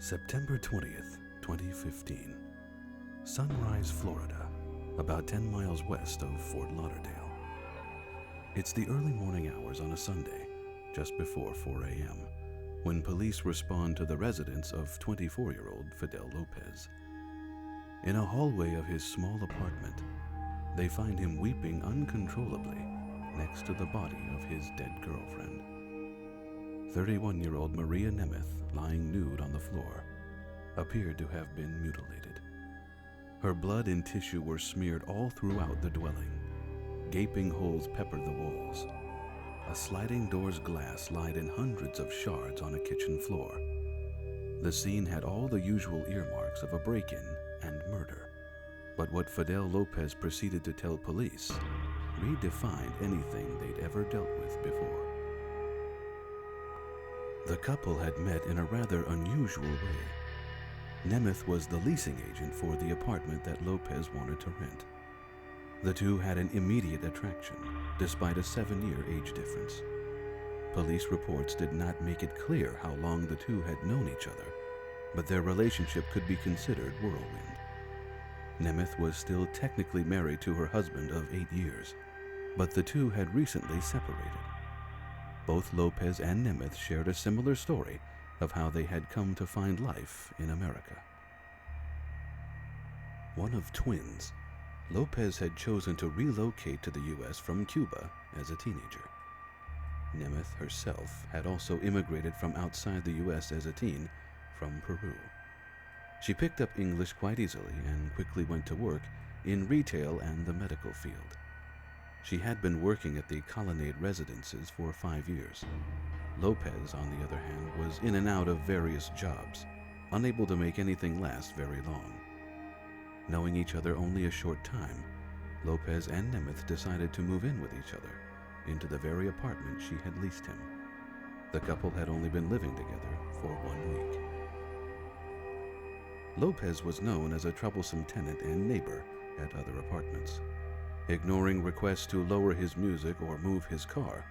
September 20th, 2015. Sunrise, Florida, about 10 miles west of Fort Lauderdale. It's the early morning hours on a Sunday, just before 4 a.m., when police respond to the residence of 24-year-old Fidel Lopez. In a hallway of his small apartment, they find him weeping uncontrollably next to the body of his dead girlfriend. 31-year-old Maria Nemeth, lying nude on the floor, appeared to have been mutilated. Her blood and tissue were smeared all throughout the dwelling. Gaping holes peppered the walls. A sliding door's glass lied in hundreds of shards on a kitchen floor. The scene had all the usual earmarks of a break-in and murder. But what Fidel Lopez proceeded to tell police redefined anything they'd ever dealt with before. The couple had met in a rather unusual way. Nemeth was the leasing agent for the apartment that Lopez wanted to rent. The two had an immediate attraction, despite a 7-year age difference. Police reports did not make it clear how long the two had known each other, but their relationship could be considered whirlwind. Nemeth was still technically married to her husband of 8 years, but the two had recently separated. Both Lopez and Nemeth shared a similar story of how they had come to find life in America. One of twins, Lopez had chosen to relocate to the U.S. from Cuba as a teenager. Nemeth herself had also immigrated from outside the U.S. as a teen from Peru. She picked up English quite easily and quickly went to work in retail and the medical field. She had been working at the Colonnade residences for 5 years. Lopez, on the other hand, was in and out of various jobs, unable to make anything last very long. Knowing each other only a short time, Lopez and Nemeth decided to move in with each other into the very apartment she had leased him. The couple had only been living together for 1 week. Lopez was known as a troublesome tenant and neighbor at other apartments. Ignoring requests to lower his music or move his car,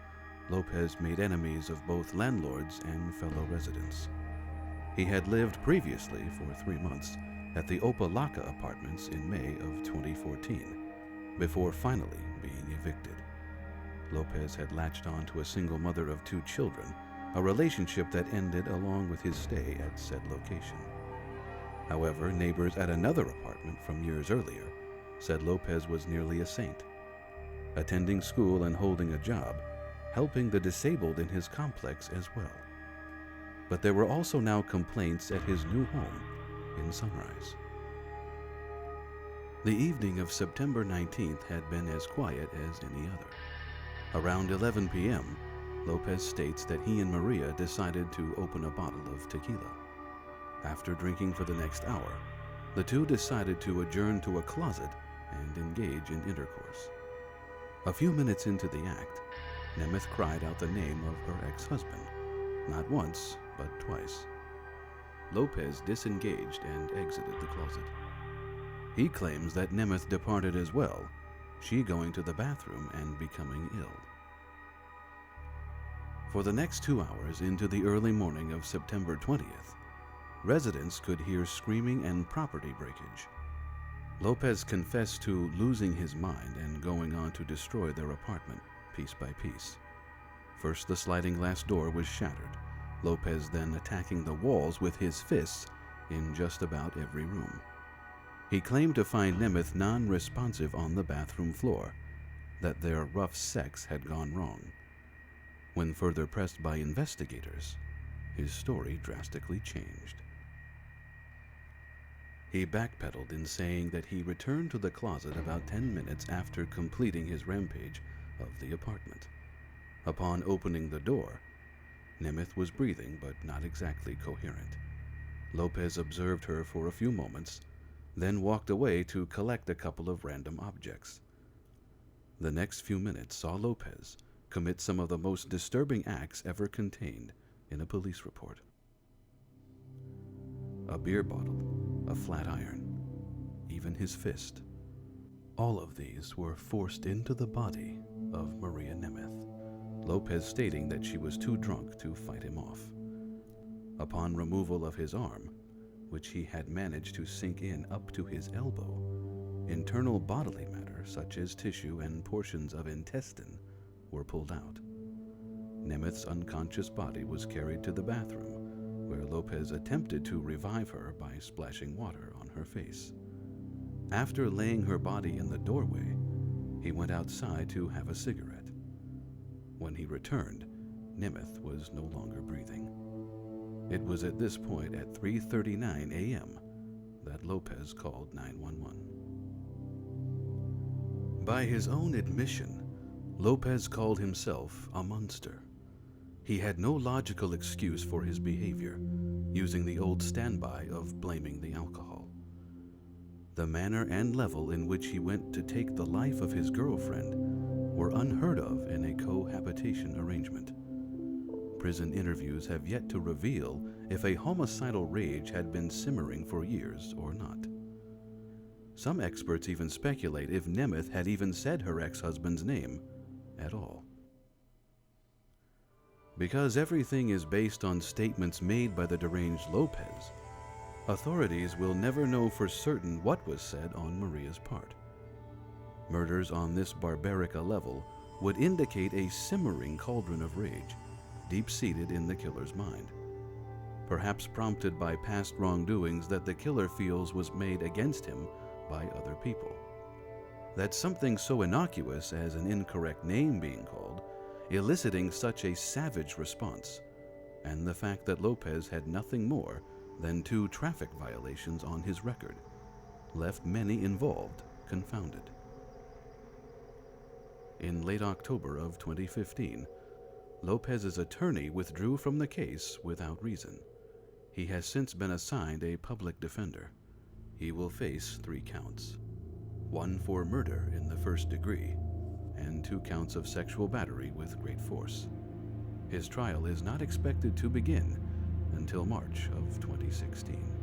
Lopez made enemies of both landlords and fellow residents. He had lived previously for 3 months at the Opalaka apartments in May of 2014, before finally being evicted. Lopez had latched on to a single mother of 2 children, a relationship that ended along with his stay at said location. However, neighbors at another apartment from years earlier said Lopez was nearly a saint, attending school and holding a job, helping the disabled in his complex as well. But there were also now complaints at his new home in Sunrise. The evening of September 19th had been as quiet as any other. Around 11 p.m., Lopez states that he and Maria decided to open a bottle of tequila. After drinking for the next hour, the two decided to adjourn to a closet and engage in intercourse. A few minutes into the act, Nemeth cried out the name of her ex-husband, not once, but twice. Lopez disengaged and exited the closet. He claims that Nemeth departed as well, she going to the bathroom and becoming ill. For the next 2 hours into the early morning of September 20th, residents could hear screaming and property breakage. Lopez confessed to losing his mind and going on to destroy their apartment piece by piece. First, the sliding glass door was shattered, Lopez then attacking the walls with his fists in just about every room. He claimed to find Nemeth non-responsive on the bathroom floor, that their rough sex had gone wrong. When further pressed by investigators, his story drastically changed. He backpedaled in saying that he returned to the closet about 10 minutes after completing his rampage of the apartment. Upon opening the door, Nemeth was breathing but not exactly coherent. Lopez observed her for a few moments, then walked away to collect a couple of random objects. The next few minutes saw Lopez commit some of the most disturbing acts ever contained in a police report. A beer bottle, a flat iron, even his fist. All of these were forced into the body of Maria Nemeth, Lopez stating that she was too drunk to fight him off. Upon removal of his arm, which he had managed to sink in up to his elbow, internal bodily matter such as tissue and portions of intestine were pulled out. Nemeth's unconscious body was carried to the bathroom, where Lopez attempted to revive her by splashing water on her face. After laying her body in the doorway, he went outside to have a cigarette. When he returned, Nemeth was no longer breathing. It was at this point at 3:39 a.m. that Lopez called 911. By his own admission, Lopez called himself a monster. He had no logical excuse for his behavior, using the old standby of blaming the alcohol. The manner and level in which he went to take the life of his girlfriend were unheard of in a cohabitation arrangement. Prison interviews have yet to reveal if a homicidal rage had been simmering for years or not. Some experts even speculate if Nemeth had even said her ex-husband's name at all. Because everything is based on statements made by the deranged Lopez, authorities will never know for certain what was said on Maria's part. Murders on this barbaric a level would indicate a simmering cauldron of rage, deep-seated in the killer's mind, perhaps prompted by past wrongdoings that the killer feels was made against him by other people. That something so innocuous as an incorrect name being called, eliciting such a savage response, and the fact that Lopez had nothing more than 2 traffic violations on his record, left many involved confounded. In late October of 2015, Lopez's attorney withdrew from the case without reason. He has since been assigned a public defender. He will face 3 counts, 1 for murder in the first degree, and 2 counts of sexual battery with great force. His trial is not expected to begin until March of 2016.